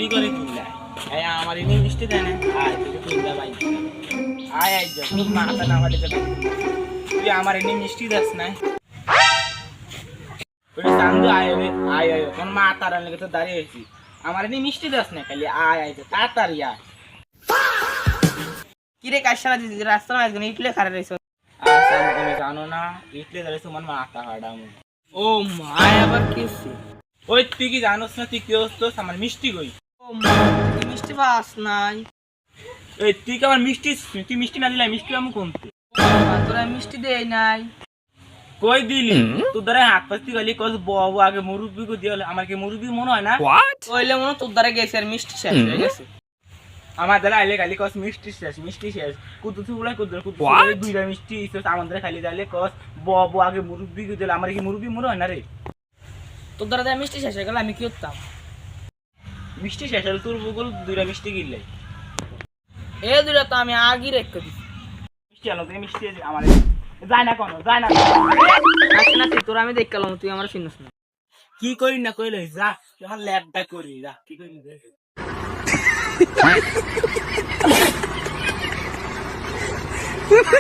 করে কিনলা এই আমার এনে মিষ্টি দেয় না আয় তুই কিনলা ভাই আয় আয় যা তুই মাথা না ফাটিতে তুই আমার এনে মিষ্টি দাস না ওই চান্দু আয় রে আয় আয় কোন মাথা রান লেগে তো দাঁড়িয়ে আছি আমার এনে মিষ্টি দাস না খালি আয় আয় তাড়াতাড়ি আয় কিরে কাশালা দিদি রাস্তা মাঝখানে ইটলে খাড়া রইছ আচ্ছা তুমি জানো না ইটলে দাঁড়িয়েছো আমার মাথা ফাটামু ও মায় আবার কিছে ওই তুই কি জানোস না তুই কি হচ্ছিস আমার মিষ্টি কই ও মা তুই মিষ্টি পাস নাই এই তুই কি আমার মিষ্টি তুই মিষ্টি না দিলে মিষ্টি আমি কমতে তোরা মিষ্টি দেই নাই কই দিলি তোর দ্বারা হাত পাস্তি গলি কস বাবু আগে মুরব্বি কো দিলে আমার কি মুরব্বি মনে হয় না কইলে মনে তোর দ্বারা গেছে আর মিষ্টি শেষ হয়ে গেছে আমার দ্বারা আইলে খালি কস মিষ্টি শেষ কুতুতু বলে কুতুতু দুইটা মিষ্টি ইসে আমাদের খালি যাইলে কস বাবু আগে মুরব্বি কো দিলে আমার কি মুরব্বি মনে হয় না রে তোর দ্বারা মিষ্টি শেষ হয়ে গেল আমি কি করতাম মিষ্টি শেষ হলে তোর বগল দুইটা মিষ্টি কিনলে এ দুইটা তো আমি আগেই রেখে দিছি মিষ্টি আলো তুই মিষ্টি আমার যায় না আসে না তুই তোর আমি দেখ গেলাম তুই আমার চিনিস না কি করি না কইলে যা যখন ল্যাবটা করি যা কি করি দেখ